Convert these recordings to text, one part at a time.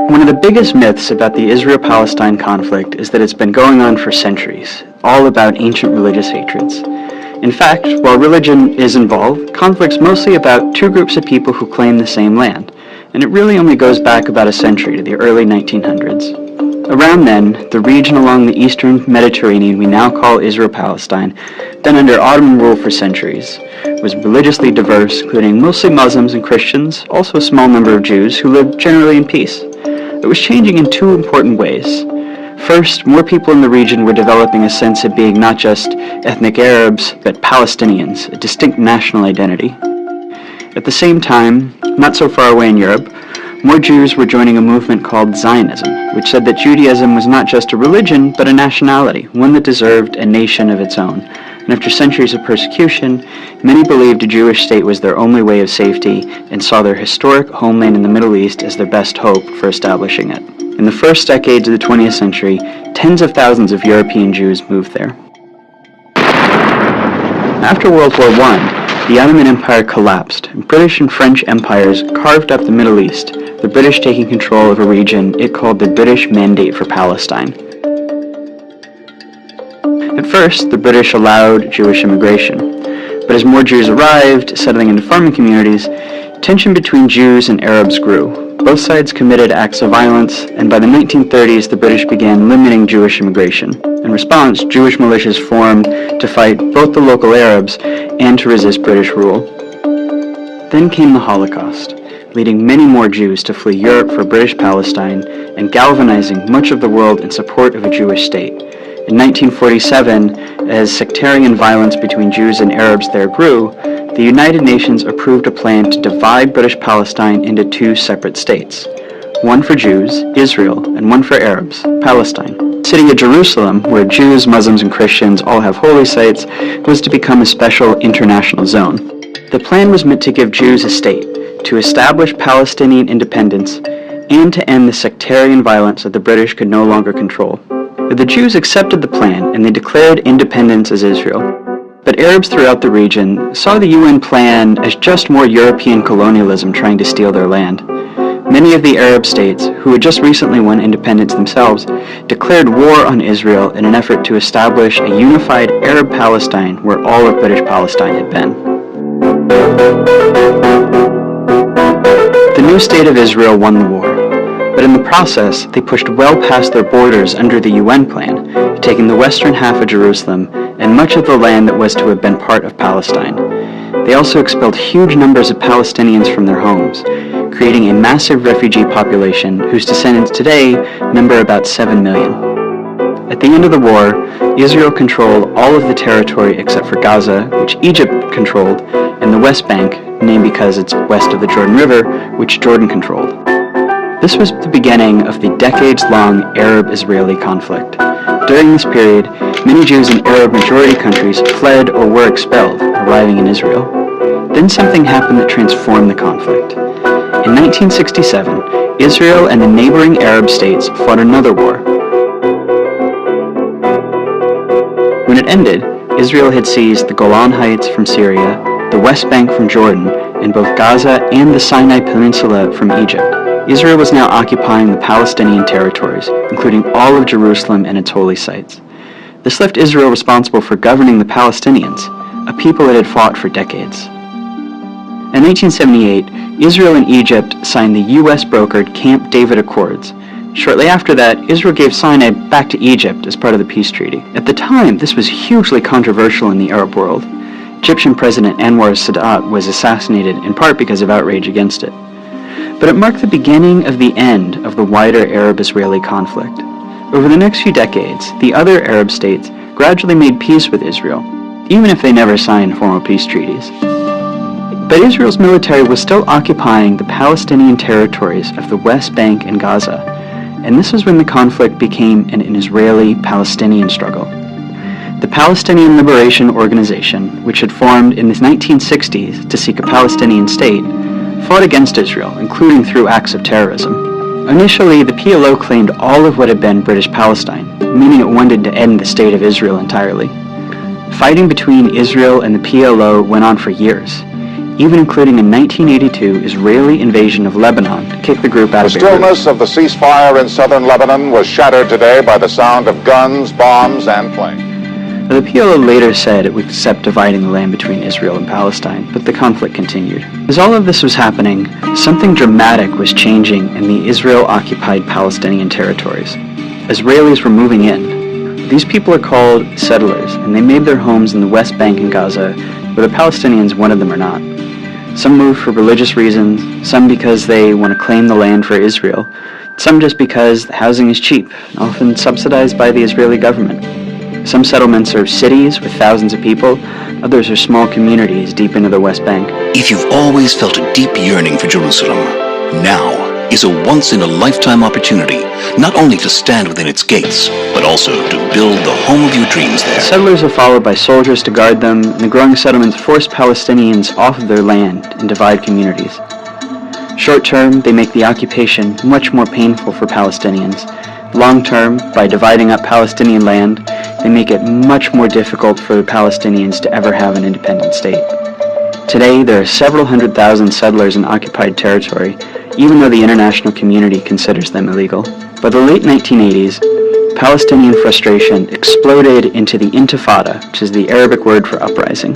One of the biggest myths about the Israel-Palestine conflict is that it's been going on for centuries, all about ancient religious hatreds. In fact, while religion is involved, conflict's mostly about two groups of people who claim the same land, and it really only goes back about a century to the early 1900s. Around then, the region along the eastern Mediterranean we now call Israel-Palestine, been under Ottoman rule for centuries, was religiously diverse, including mostly Muslims and Christians, also a small number of Jews who lived generally in peace. It was changing in two important ways. First, more people in the region were developing a sense of being not just ethnic Arabs, but Palestinians, a distinct national identity. At the same time, not so far away in Europe, more Jews were joining a movement called Zionism, which said that Judaism was not just a religion, but a nationality, one that deserved a nation of its own. And after centuries of persecution, many believed a Jewish state was their only way of safety and saw their historic homeland in the Middle East as their best hope for establishing it. In the first decades of the 20th century, tens of thousands of European Jews moved there. After World War I, the Ottoman Empire collapsed, and British and French empires carved up the Middle East, the British taking control of a region it called the British Mandate for Palestine. At first, the British allowed Jewish immigration, but as more Jews arrived, settling into farming communities, tension between Jews and Arabs grew. Both sides committed acts of violence, and by the 1930s, the British began limiting Jewish immigration. In response, Jewish militias formed to fight both the local Arabs and to resist British rule. Then came the Holocaust, leading many more Jews to flee Europe for British Palestine and galvanizing much of the world in support of a Jewish state. In 1947, as sectarian violence between Jews and Arabs there grew, the United Nations approved a plan to divide British Palestine into two separate states. One for Jews, Israel, and one for Arabs, Palestine. The city of Jerusalem, where Jews, Muslims, and Christians all have holy sites, was to become a special international zone. The plan was meant to give Jews a state, to establish Palestinian independence, and to end the sectarian violence that the British could no longer control. The Jews accepted the plan, and they declared independence as Israel. But Arabs throughout the region saw the UN plan as just more European colonialism trying to steal their land. Many of the Arab states, who had just recently won independence themselves, declared war on Israel in an effort to establish a unified Arab Palestine where all of British Palestine had been. The new state of Israel won the war. But in the process, they pushed well past their borders under the UN plan, taking the western half of Jerusalem and much of the land that was to have been part of Palestine. They also expelled huge numbers of Palestinians from their homes, creating a massive refugee population whose descendants today number about 7 million. At the end of the war, Israel controlled all of the territory except for Gaza, which Egypt controlled, and the West Bank, named because it's west of the Jordan River, which Jordan controlled. This was the beginning of the decades-long Arab-Israeli conflict. During this period, many Jews in Arab-majority countries fled or were expelled, arriving in Israel. Then something happened that transformed the conflict. In 1967, Israel and the neighboring Arab states fought another war. When it ended, Israel had seized the Golan Heights from Syria, the West Bank from Jordan, and both Gaza and the Sinai Peninsula from Egypt. Israel was now occupying the Palestinian territories, including all of Jerusalem and its holy sites. This left Israel responsible for governing the Palestinians, a people that had fought for decades. In 1978, Israel and Egypt signed the US-brokered Camp David Accords. Shortly after that, Israel gave Sinai back to Egypt as part of the peace treaty. At the time, this was hugely controversial in the Arab world. Egyptian President Anwar Sadat was assassinated in part because of outrage against it. But it marked the beginning of the end of the wider Arab-Israeli conflict. Over the next few decades, the other Arab states gradually made peace with Israel, even if they never signed formal peace treaties. But Israel's military was still occupying the Palestinian territories of the West Bank and Gaza, and this is when the conflict became an Israeli-Palestinian struggle. The Palestinian Liberation Organization, which had formed in the 1960s to seek a Palestinian state, fought against Israel, including through acts of terrorism. Initially, the PLO claimed all of what had been British Palestine, meaning it wanted to end the state of Israel entirely. Fighting between Israel and the PLO went on for years. even including a 1982 Israeli invasion of Lebanon to kick the group out of The Beirut. stillness of the ceasefire in southern Lebanon was shattered today by the sound of guns, bombs, and planes. The PLO later said it would accept dividing the land between Israel and Palestine, but the conflict continued. As all of this was happening, something dramatic was changing in the Israel-occupied Palestinian territories. Israelis were moving in. These people are called settlers, and they made their homes in the West Bank and Gaza, whether Palestinians wanted them or not. Some moved for religious reasons, some because they want to claim the land for Israel, some just because the housing is cheap, and often subsidized by the Israeli government. Some settlements are cities with thousands of people, others are small communities deep into the West Bank. If you've always felt a deep yearning for Jerusalem, now is a once-in-a-lifetime opportunity not only to stand within its gates, but also to build the home of your dreams there. Settlers are followed by soldiers to guard them, and the growing settlements force Palestinians off of their land and divide communities. Short term, they make the occupation much more painful for Palestinians. Long term, by dividing up Palestinian land, they make it much more difficult for the Palestinians to ever have an independent state. Today, there are several 100,000 settlers in occupied territory, even though the international community considers them illegal. By the late 1980s, Palestinian frustration exploded into the Intifada, which is the Arabic word for uprising.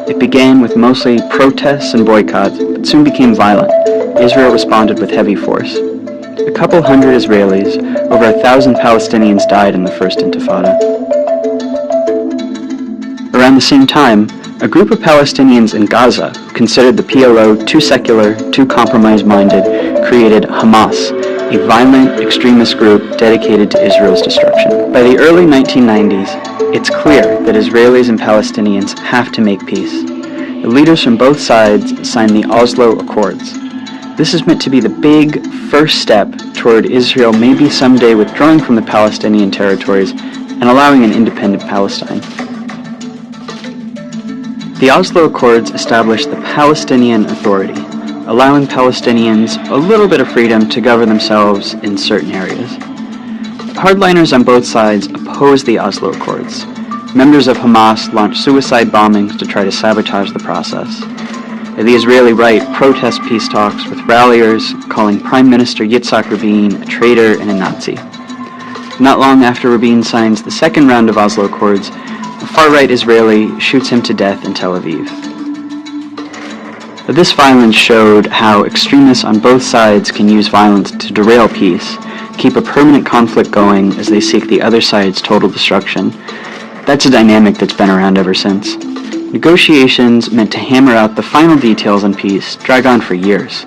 It began with mostly protests and boycotts, but soon became violent. Israel responded with heavy force. A couple hundred Israelis, over 1,000 Palestinians died in the first Intifada. Around the same time, a group of Palestinians in Gaza, who considered the PLO too secular, too compromise-minded, created Hamas, a violent extremist group dedicated to Israel's destruction. By the early 1990s, it's clear that Israelis and Palestinians have to make peace. The leaders from both sides signed the Oslo Accords. This is meant to be the big first step toward Israel maybe someday withdrawing from the Palestinian territories and allowing an independent Palestine. The Oslo Accords established the Palestinian Authority, allowing Palestinians a little bit of freedom to govern themselves in certain areas. Hardliners on both sides opposed the Oslo Accords. Members of Hamas launched suicide bombings to try to sabotage the process. The Israeli right protests peace talks with ralliers calling Prime Minister Yitzhak Rabin a traitor and a Nazi. Not long after Rabin signs the second round of Oslo Accords, a far-right Israeli shoots him to death in Tel Aviv. This violence showed how extremists on both sides can use violence to derail peace, keep a permanent conflict going as they seek the other side's total destruction. That's a dynamic that's been around ever since. Negotiations meant to hammer out the final details on peace drag on for years,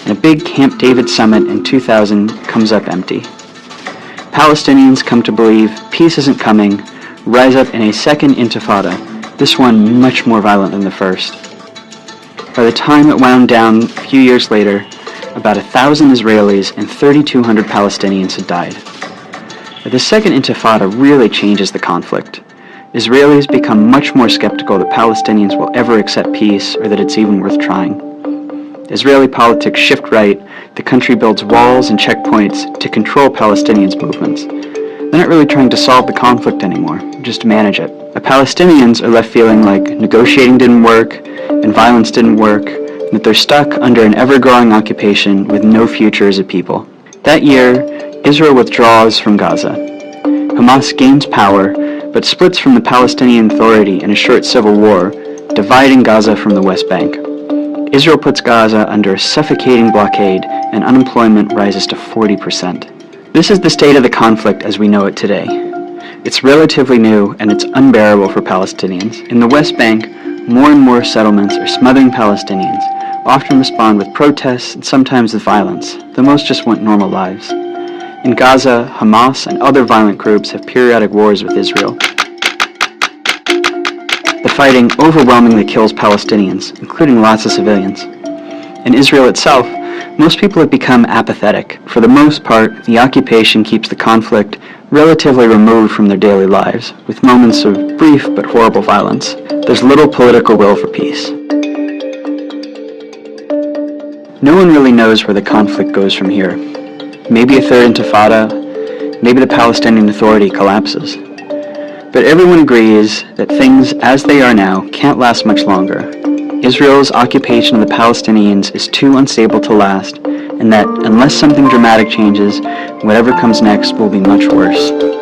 and a big Camp David summit in 2000 comes up empty. Palestinians come to believe peace isn't coming, rise up in a second intifada, this one much more violent than the first. By the time it wound down a few years later, about 1,000 Israelis and 3,200 Palestinians had died. The second intifada really changes the conflict. Israelis become much more skeptical that Palestinians will ever accept peace or that it's even worth trying. Israeli politics shift right, the country builds walls and checkpoints to control Palestinians' movements. They're not really trying to solve the conflict anymore, just to manage it. The Palestinians are left feeling like negotiating didn't work, and violence didn't work, and that they're stuck under an ever-growing occupation with no future as a people. That year, Israel withdraws from Gaza. Hamas gains power, but splits from the Palestinian Authority in a short civil war, dividing Gaza from the West Bank. Israel puts Gaza under a suffocating blockade, and unemployment rises to 40%. This is the state of the conflict as we know it today. It's relatively new, and it's unbearable for Palestinians. In the West Bank, more and more settlements are smothering Palestinians, often respond with protests and sometimes with violence, though most just want normal lives. In Gaza, Hamas and other violent groups have periodic wars with Israel. The fighting overwhelmingly kills Palestinians, including lots of civilians. In Israel itself, most people have become apathetic. For the most part, the occupation keeps the conflict relatively removed from their daily lives, with moments of brief but horrible violence. There's little political will for peace. No one really knows where the conflict goes from here. Maybe a third intifada, maybe the Palestinian Authority collapses. But everyone agrees that things as they are now can't last much longer. Israel's occupation of the Palestinians is too unstable to last, and that unless something dramatic changes, whatever comes next will be much worse.